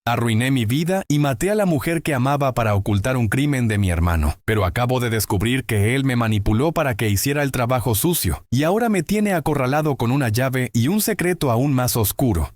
Arruiné mi vida y maté a la mujer que amaba para ocultar un crimen de mi hermano, pero acabo de descubrir que él me manipuló para que hiciera el trabajo sucio, y ahora me tiene acorralado con una llave y un secreto aún más oscuro.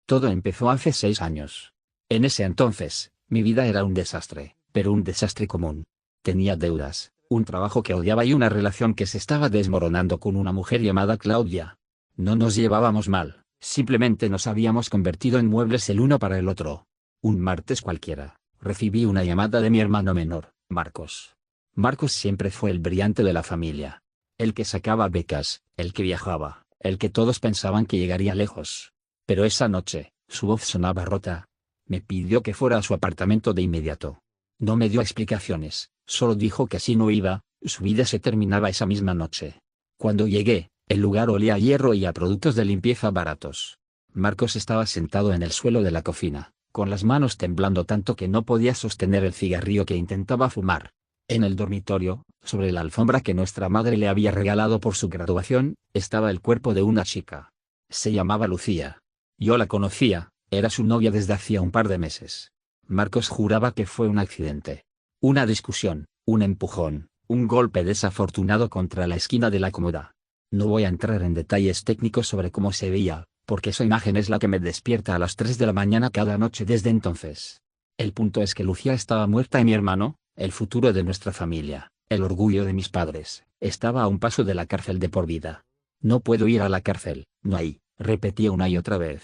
Todo empezó hace 6 años. En ese entonces, mi vida era un desastre, pero un desastre común. Tenía deudas, un trabajo que odiaba y una relación que se estaba desmoronando con una mujer llamada Claudia. No nos llevábamos mal, simplemente nos habíamos convertido en muebles el uno para el otro. Un martes cualquiera, recibí una llamada de mi hermano menor, Marcos. Marcos siempre fue el brillante de la familia. El que sacaba becas, el que viajaba, el que todos pensaban que llegaría lejos. Pero esa noche, su voz sonaba rota. Me pidió que fuera a su apartamento de inmediato. No me dio explicaciones, solo dijo que si no iba, su vida se terminaba esa misma noche. Cuando llegué, el lugar olía a hierro y a productos de limpieza baratos. Marcos estaba sentado en el suelo de la cocina, con las manos temblando tanto que no podía sostener el cigarrillo que intentaba fumar. En el dormitorio, sobre la alfombra que nuestra madre le había regalado por su graduación, estaba el cuerpo de una chica. Se llamaba Lucía. Yo la conocía, era su novia desde hacía un par de meses. Marcos juraba que fue un accidente. Una discusión, un empujón, un golpe desafortunado contra la esquina de la cómoda. No voy a entrar en detalles técnicos sobre cómo se veía, porque esa imagen es la que me despierta a las 3 de la mañana cada noche desde entonces. El punto es que Lucía estaba muerta y mi hermano, el futuro de nuestra familia, el orgullo de mis padres, estaba a un paso de la cárcel de por vida. No puedo ir a la cárcel, no hay, repetía una y otra vez.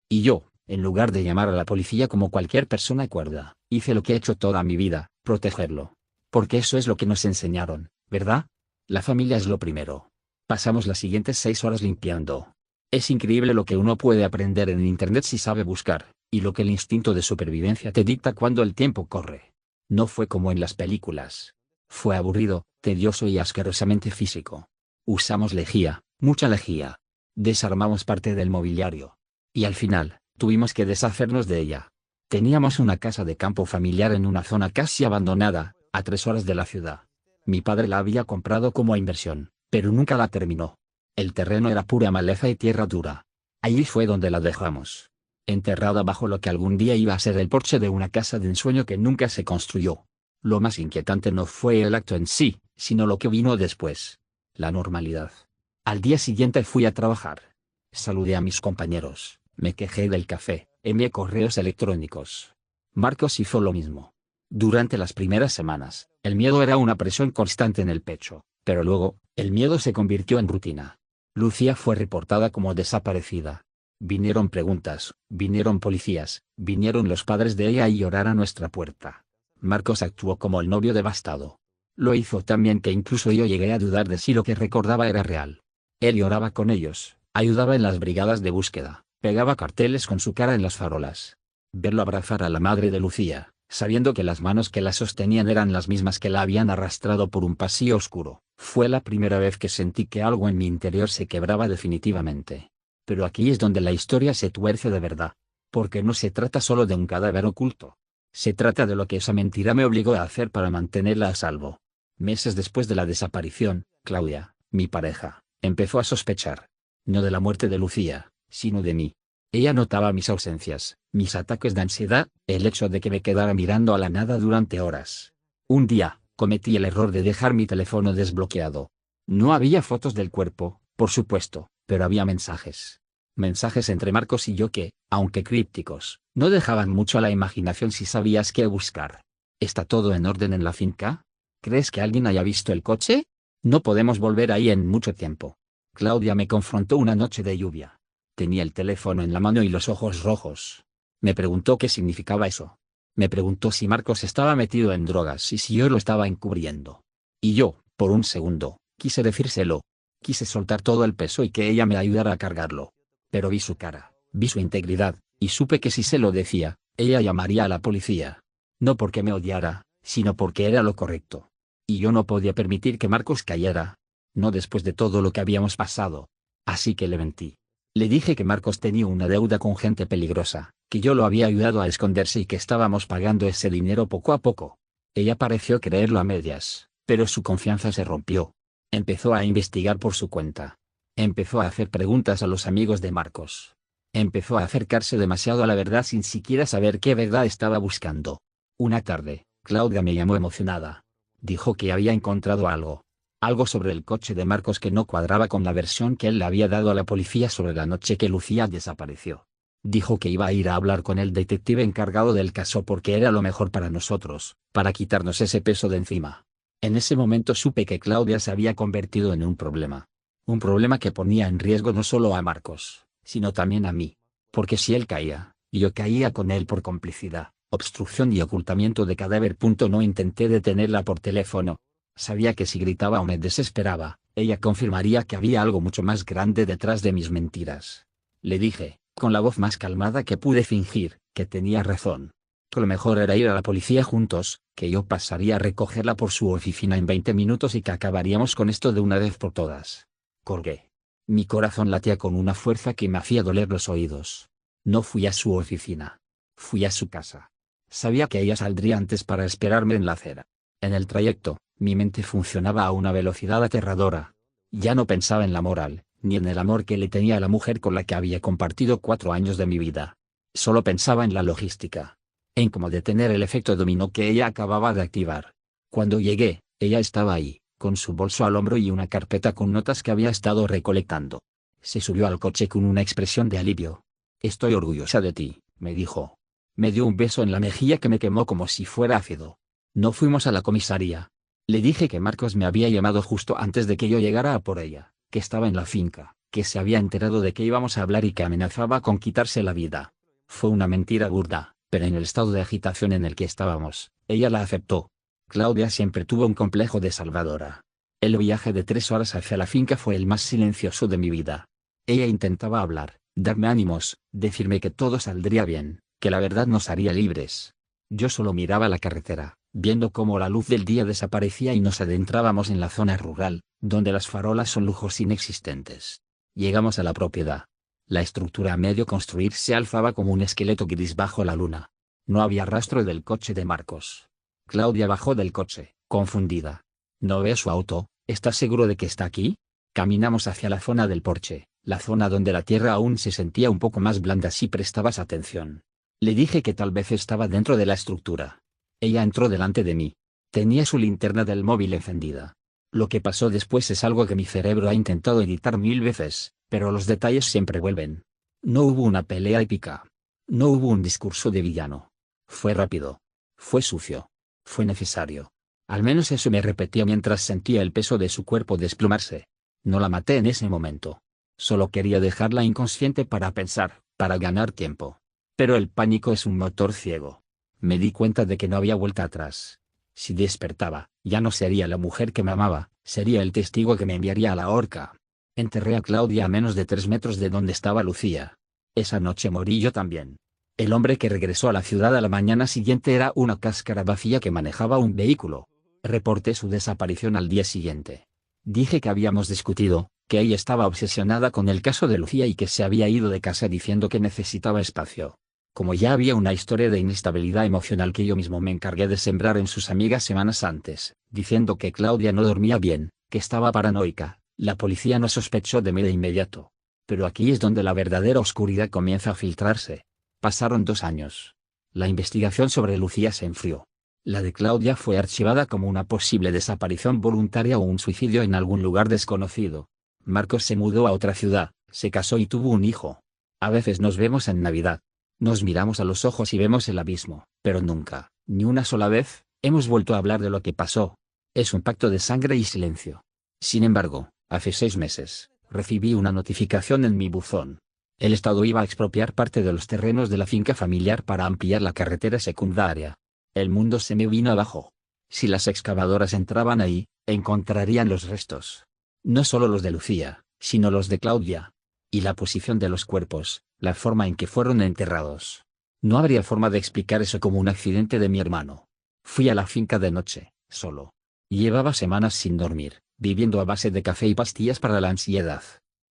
Y yo, en lugar de llamar a la policía como cualquier persona cuerda, hice lo que he hecho toda mi vida, protegerlo. Porque eso es lo que nos enseñaron, ¿verdad? La familia es lo primero. Pasamos las siguientes 6 horas limpiando. Es increíble lo que uno puede aprender en internet si sabe buscar, y lo que el instinto de supervivencia te dicta cuando el tiempo corre. No fue como en las películas. Fue aburrido, tedioso y asquerosamente físico. Usamos lejía, mucha lejía. Desarmamos parte del mobiliario. Y al final, tuvimos que deshacernos de ella. Teníamos una casa de campo familiar en una zona casi abandonada, a 3 horas de la ciudad. Mi padre la había comprado como inversión, pero nunca la terminó. El terreno era pura maleza y tierra dura. Allí fue donde la dejamos. Enterrada bajo lo que algún día iba a ser el porche de una casa de ensueño que nunca se construyó. Lo más inquietante no fue el acto en sí, sino lo que vino después. La normalidad. Al día siguiente fui a trabajar. Saludé a mis compañeros, me quejé del café, envié correos electrónicos. Marcos hizo lo mismo. Durante las primeras semanas, el miedo era una presión constante en el pecho, pero luego, el miedo se convirtió en rutina. Lucía fue reportada como desaparecida. Vinieron preguntas, vinieron policías, vinieron los padres de ella a llorar a nuestra puerta. Marcos actuó como el novio devastado. Lo hizo tan bien que incluso yo llegué a dudar de si lo que recordaba era real. Él lloraba con ellos, ayudaba en las brigadas de búsqueda, pegaba carteles con su cara en las farolas. Verlo abrazar a la madre de Lucía, sabiendo que las manos que la sostenían eran las mismas que la habían arrastrado por un pasillo oscuro, fue la primera vez que sentí que algo en mi interior se quebraba definitivamente. Pero aquí es donde la historia se tuerce de verdad. Porque no se trata solo de un cadáver oculto. Se trata de lo que esa mentira me obligó a hacer para mantenerla a salvo. Meses después de la desaparición, Claudia, mi pareja, empezó a sospechar. No de la muerte de Lucía, sino de mí. Ella notaba mis ausencias, mis ataques de ansiedad, el hecho de que me quedara mirando a la nada durante horas. Un día, cometí el error de dejar mi teléfono desbloqueado. No había fotos del cuerpo, por supuesto, pero había mensajes. Mensajes entre Marcos y yo que, aunque crípticos, no dejaban mucho a la imaginación si sabías qué buscar. ¿Está todo en orden en la finca? ¿Crees que alguien haya visto el coche? No podemos volver ahí en mucho tiempo. Claudia me confrontó una noche de lluvia. Tenía el teléfono en la mano y los ojos rojos. Me preguntó qué significaba eso. Me preguntó si Marcos estaba metido en drogas y si yo lo estaba encubriendo. Y yo, por un segundo, quise decírselo. Quise soltar todo el peso y que ella me ayudara a cargarlo. Pero vi su cara, vi su integridad, y supe que si se lo decía, ella llamaría a la policía. No porque me odiara, sino porque era lo correcto. Y yo no podía permitir que Marcos cayera. No después de todo lo que habíamos pasado. Así que le mentí. Le dije que Marcos tenía una deuda con gente peligrosa, que yo lo había ayudado a esconderse y que estábamos pagando ese dinero poco a poco. Ella pareció creerlo a medias, pero su confianza se rompió. Empezó a investigar por su cuenta. Empezó a hacer preguntas a los amigos de Marcos. Empezó a acercarse demasiado a la verdad sin siquiera saber qué verdad estaba buscando. Una tarde, Claudia me llamó emocionada. Dijo que había encontrado algo. Algo sobre el coche de Marcos que no cuadraba con la versión que él le había dado a la policía sobre la noche que Lucía desapareció. Dijo que iba a ir a hablar con el detective encargado del caso porque era lo mejor para nosotros, para quitarnos ese peso de encima. En ese momento supe que Claudia se había convertido en un problema. Un problema que ponía en riesgo no solo a Marcos, sino también a mí. Porque si él caía, yo caía con él por complicidad, obstrucción y ocultamiento de cadáver. No intenté detenerla por teléfono. Sabía que si gritaba o me desesperaba, ella confirmaría que había algo mucho más grande detrás de mis mentiras. Le dije, con la voz más calmada que pude fingir, que tenía razón. Que lo mejor era ir a la policía juntos, que yo pasaría a recogerla por su oficina en 20 minutos y que acabaríamos con esto de una vez por todas. Colgué. Mi corazón latía con una fuerza que me hacía doler los oídos. No fui a su oficina. Fui a su casa. Sabía que ella saldría antes para esperarme en la acera. En el trayecto, mi mente funcionaba a una velocidad aterradora. Ya no pensaba en la moral, ni en el amor que le tenía a la mujer con la que había compartido 4 años de mi vida. Solo pensaba en la logística. En cómo detener el efecto dominó que ella acababa de activar. Cuando llegué, ella estaba ahí, con su bolso al hombro y una carpeta con notas que había estado recolectando. Se subió al coche con una expresión de alivio. «Estoy orgullosa de ti», me dijo. Me dio un beso en la mejilla que me quemó como si fuera ácido. No fuimos a la comisaría. Le dije que Marcos me había llamado justo antes de que yo llegara a por ella, que estaba en la finca, que se había enterado de que íbamos a hablar y que amenazaba con quitarse la vida. Fue una mentira burda, pero en el estado de agitación en el que estábamos, ella la aceptó. Claudia siempre tuvo un complejo de salvadora. El viaje de 3 horas hacia la finca fue el más silencioso de mi vida. Ella intentaba hablar, darme ánimos, decirme que todo saldría bien, que la verdad nos haría libres. Yo solo miraba la carretera, viendo cómo la luz del día desaparecía y nos adentrábamos en la zona rural, donde las farolas son lujos inexistentes. Llegamos a la propiedad. La estructura a medio construir se alzaba como un esqueleto gris bajo la luna. No había rastro del coche de Marcos. Claudia bajó del coche, confundida. ¿No ve su auto? ¿Estás seguro de que está aquí? Caminamos hacia la zona del porche, la zona donde la tierra aún se sentía un poco más blanda si prestabas atención. Le dije que tal vez estaba dentro de la estructura. Ella entró delante de mí. Tenía su linterna del móvil encendida. Lo que pasó después es algo que mi cerebro ha intentado editar 1000 veces, pero los detalles siempre vuelven. No hubo una pelea épica. No hubo un discurso de villano. Fue rápido. Fue sucio. Fue necesario. Al menos eso me repetía mientras sentía el peso de su cuerpo desplomarse. No la maté en ese momento. Solo quería dejarla inconsciente para pensar, para ganar tiempo. Pero el pánico es un motor ciego. Me di cuenta de que no había vuelta atrás. Si despertaba, ya no sería la mujer que me amaba, sería el testigo que me enviaría a la horca. Enterré a Claudia a menos de 3 metros de donde estaba Lucía. Esa noche morí yo también. El hombre que regresó a la ciudad a la mañana siguiente era una cáscara vacía que manejaba un vehículo. Reporté su desaparición al día siguiente. Dije que habíamos discutido, que ella estaba obsesionada con el caso de Lucía y que se había ido de casa diciendo que necesitaba espacio. Como ya había una historia de inestabilidad emocional que yo mismo me encargué de sembrar en sus amigas semanas antes, diciendo que Claudia no dormía bien, que estaba paranoica, la policía no sospechó de mí de inmediato. Pero aquí es donde la verdadera oscuridad comienza a filtrarse. Pasaron 2 años. La investigación sobre Lucía se enfrió. La de Claudia fue archivada como una posible desaparición voluntaria o un suicidio en algún lugar desconocido. Marcos se mudó a otra ciudad, se casó y tuvo un hijo. A veces nos vemos en Navidad. Nos miramos a los ojos y vemos el abismo, pero nunca, ni una sola vez, hemos vuelto a hablar de lo que pasó. Es un pacto de sangre y silencio. Sin embargo, hace 6 meses, recibí una notificación en mi buzón. El Estado iba a expropiar parte de los terrenos de la finca familiar para ampliar la carretera secundaria. El mundo se me vino abajo. Si las excavadoras entraban ahí, encontrarían los restos. No solo los de Lucía, sino los de Claudia. Y la posición de los cuerpos, la forma en que fueron enterrados. No habría forma de explicar eso como un accidente de mi hermano. Fui a la finca de noche, solo. Llevaba semanas sin dormir, viviendo a base de café y pastillas para la ansiedad.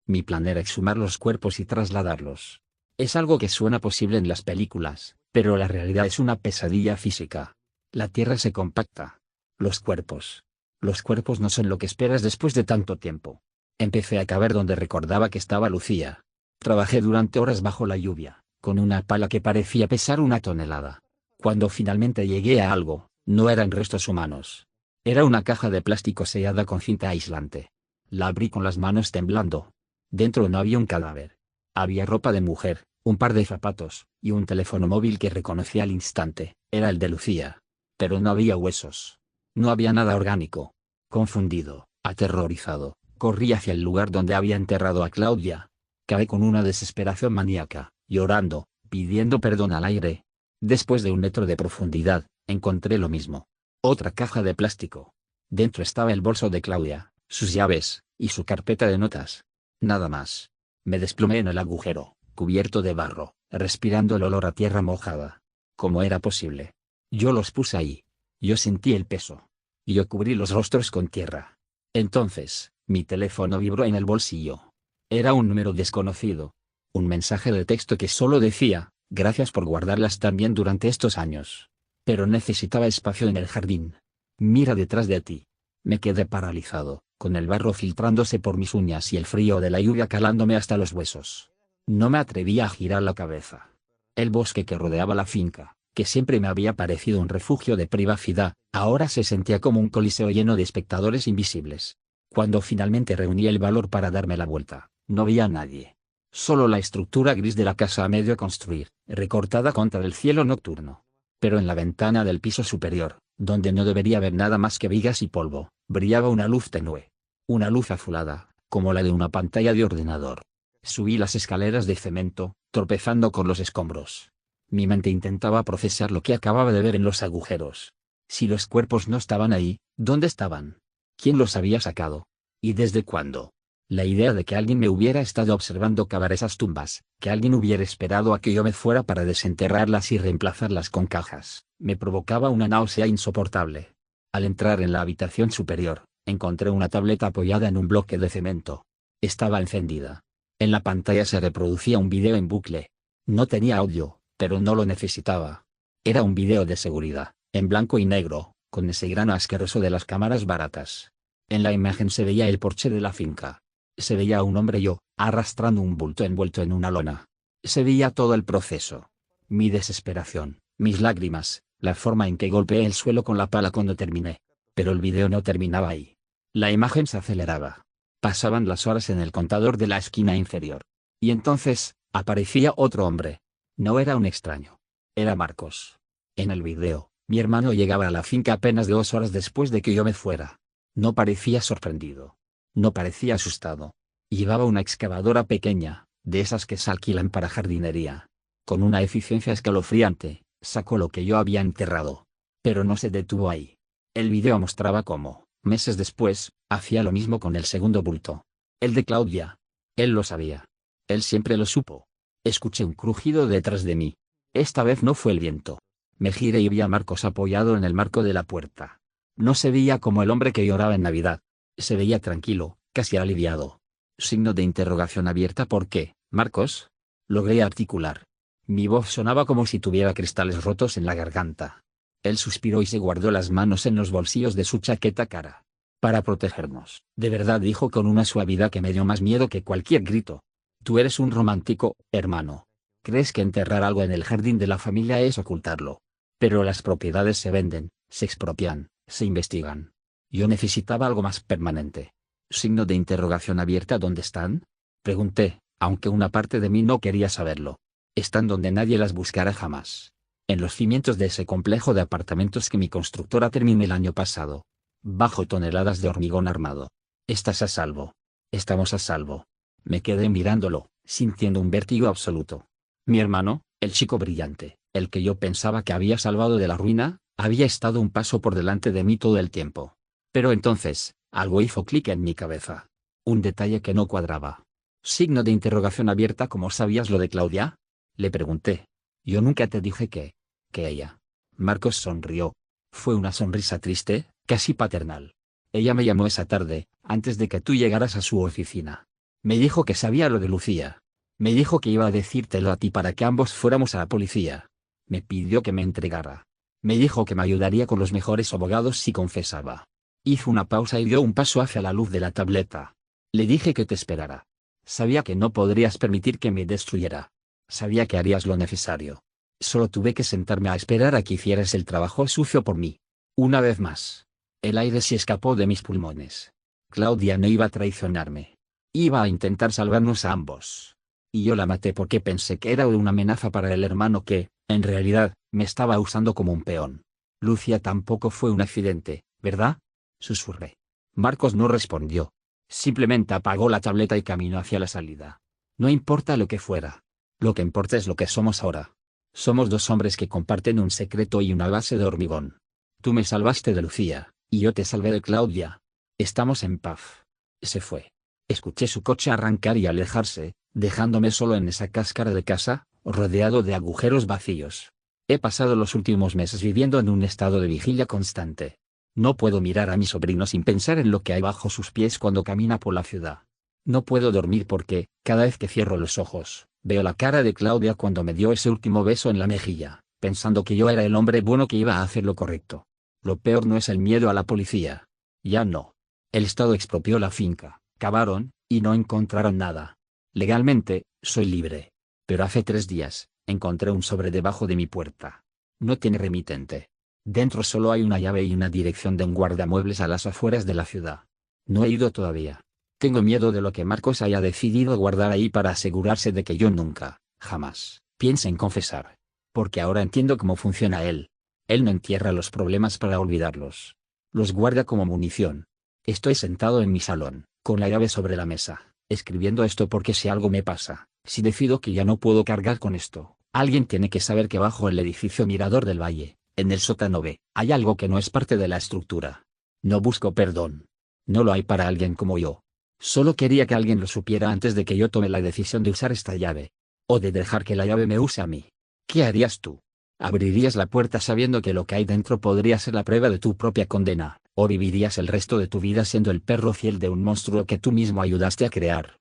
Mi plan era exhumar los cuerpos y trasladarlos. Es algo que suena posible en las películas, pero la realidad es una pesadilla física. La tierra se compacta. Los cuerpos. Los cuerpos no son lo que esperas después de tanto tiempo. Empecé a cavar donde recordaba que estaba Lucía. Trabajé durante horas bajo la lluvia, con una pala que parecía pesar 1 tonelada. Cuando finalmente llegué a algo, no eran restos humanos. Era una caja de plástico sellada con cinta aislante. La abrí con las manos temblando. Dentro no había un cadáver. Había ropa de mujer, un par de zapatos, y un teléfono móvil que reconocí al instante. Era el de Lucía. Pero no había huesos. No había nada orgánico. Confundido, aterrorizado, corrí hacia el lugar donde había enterrado a Claudia. Caí con una desesperación maníaca, llorando, pidiendo perdón al aire. Después de 1 metro de profundidad, encontré lo mismo. Otra caja de plástico. Dentro estaba el bolso de Claudia, sus llaves, y su carpeta de notas. Nada más. Me desplomé en el agujero, cubierto de barro, respirando el olor a tierra mojada. ¿Cómo era posible? Yo los puse ahí. Yo sentí el peso. Yo cubrí los rostros con tierra. Entonces, mi teléfono vibró en el bolsillo. Era un número desconocido. Un mensaje de texto que solo decía: gracias por guardarlas tan bien durante estos años. Pero necesitaba espacio en el jardín. Mira detrás de ti. Me quedé paralizado, con el barro filtrándose por mis uñas y el frío de la lluvia calándome hasta los huesos. No me atrevía a girar la cabeza. El bosque que rodeaba la finca, que siempre me había parecido un refugio de privacidad, ahora se sentía como un coliseo lleno de espectadores invisibles. Cuando finalmente reuní el valor para darme la vuelta, no vi a nadie. Solo la estructura gris de la casa a medio construir, recortada contra el cielo nocturno. Pero en la ventana del piso superior, donde no debería haber nada más que vigas y polvo, brillaba una luz tenue. Una luz azulada, como la de una pantalla de ordenador. Subí las escaleras de cemento, tropezando con los escombros. Mi mente intentaba procesar lo que acababa de ver en los agujeros. Si los cuerpos no estaban ahí, ¿dónde estaban? ¿Quién los había sacado? ¿Y desde cuándo? La idea de que alguien me hubiera estado observando cavar esas tumbas, que alguien hubiera esperado a que yo me fuera para desenterrarlas y reemplazarlas con cajas, me provocaba una náusea insoportable. Al entrar en la habitación superior, encontré una tableta apoyada en un bloque de cemento. Estaba encendida. En la pantalla se reproducía un video en bucle. No tenía audio, pero no lo necesitaba. Era un video de seguridad, en blanco y negro, con ese grano asqueroso de las cámaras baratas. En la imagen se veía el porche de la finca. Se veía a un hombre arrastrando un bulto envuelto en una lona. Se veía todo el proceso. Mi desesperación, mis lágrimas, la forma en que golpeé el suelo con la pala cuando terminé. Pero el video no terminaba ahí. La imagen se aceleraba. Pasaban las horas en el contador de la esquina inferior. Y entonces, aparecía otro hombre. No era un extraño. Era Marcos. En el video, mi hermano llegaba a la finca apenas 2 horas después de que yo me fuera. No parecía sorprendido. No parecía asustado. Llevaba una excavadora pequeña, de esas que se alquilan para jardinería. Con una eficiencia escalofriante, sacó lo que yo había enterrado. Pero no se detuvo ahí. El video mostraba cómo, meses después, hacía lo mismo con el segundo bulto. El de Claudia. Él lo sabía. Él siempre lo supo. Escuché un crujido detrás de mí. Esta vez no fue el viento. Me giré y vi a Marcos apoyado en el marco de la puerta. No se veía como el hombre que lloraba en Navidad. Se veía tranquilo, casi aliviado. Signo de interrogación abierta. ¿Por qué, Marcos? Logré articular. Mi voz sonaba como si tuviera cristales rotos en la garganta. Él suspiró y se guardó las manos en los bolsillos de su chaqueta cara. Para protegernos, de verdad, dijo con una suavidad que me dio más miedo que cualquier grito. Tú eres un romántico, hermano. Crees que enterrar algo en el jardín de la familia es ocultarlo. Pero las propiedades se venden, se expropian, se investigan. Yo necesitaba algo más permanente. Signo de interrogación abierta. ¿Dónde están? Pregunté, aunque una parte de mí no quería saberlo. Están donde nadie las buscará jamás. En los cimientos de ese complejo de apartamentos que mi constructora terminé el año pasado. Bajo toneladas de hormigón armado. Estás a salvo. Estamos a salvo. Me quedé mirándolo, sintiendo un vértigo absoluto. Mi hermano, el chico brillante, el que yo pensaba que había salvado de la ruina, había estado un paso por delante de mí todo el tiempo. Pero entonces, algo hizo clic en mi cabeza. Un detalle que no cuadraba. Signo de interrogación abierta. ¿Cómo sabías lo de Claudia? Le pregunté. Yo nunca te dije que ella. Marcos sonrió. Fue una sonrisa triste, casi paternal. Ella me llamó esa tarde, antes de que tú llegaras a su oficina. Me dijo que sabía lo de Lucía. Me dijo que iba a decírtelo a ti para que ambos fuéramos a la policía. Me pidió que me entregara. Me dijo que me ayudaría con los mejores abogados si confesaba. Hizo una pausa y dio un paso hacia la luz de la tableta. Le dije que te esperara. Sabía que no podrías permitir que me destruyera. Sabía que harías lo necesario. Solo tuve que sentarme a esperar a que hicieras el trabajo sucio por mí. Una vez más. El aire se escapó de mis pulmones. Claudia no iba a traicionarme. Iba a intentar salvarnos a ambos. Y yo la maté porque pensé que era una amenaza para el hermano que, en realidad, me estaba usando como un peón. Lucia tampoco fue un accidente, ¿verdad? Susurré. Marcos no respondió. Simplemente apagó la tableta y caminó hacia la salida. No importa lo que fuera. Lo que importa es lo que somos ahora. Somos dos hombres que comparten un secreto y una base de hormigón. Tú me salvaste de Lucía, y yo te salvé de Claudia. Estamos en paz. Se fue. Escuché su coche arrancar y alejarse, dejándome solo en esa cáscara de casa, rodeado de agujeros vacíos. He pasado los últimos meses viviendo en un estado de vigilia constante. No puedo mirar a mi sobrino sin pensar en lo que hay bajo sus pies cuando camina por la ciudad. No puedo dormir porque, cada vez que cierro los ojos, veo la cara de Claudia cuando me dio ese último beso en la mejilla, pensando que yo era el hombre bueno que iba a hacer lo correcto. Lo peor no es el miedo a la policía. Ya no. El Estado expropió la finca, cavaron, y no encontraron nada. Legalmente, soy libre. Pero hace 3 días, encontré un sobre debajo de mi puerta. No tiene remitente. Dentro solo hay una llave y una dirección de un guardamuebles a las afueras de la ciudad. No he ido todavía. Tengo miedo de lo que Marcos haya decidido guardar ahí para asegurarse de que yo nunca, jamás, piense en confesar. Porque ahora entiendo cómo funciona él. Él no entierra los problemas para olvidarlos. Los guarda como munición. Estoy sentado en mi salón, con la llave sobre la mesa, escribiendo esto porque si algo me pasa, si decido que ya no puedo cargar con esto, alguien tiene que saber que bajo el edificio Mirador del Valle, en el sótano B, hay algo que no es parte de la estructura. No busco perdón. No lo hay para alguien como yo. Solo quería que alguien lo supiera antes de que yo tome la decisión de usar esta llave. O de dejar que la llave me use a mí. ¿Qué harías tú? ¿Abrirías la puerta sabiendo que lo que hay dentro podría ser la prueba de tu propia condena, o vivirías el resto de tu vida siendo el perro fiel de un monstruo que tú mismo ayudaste a crear?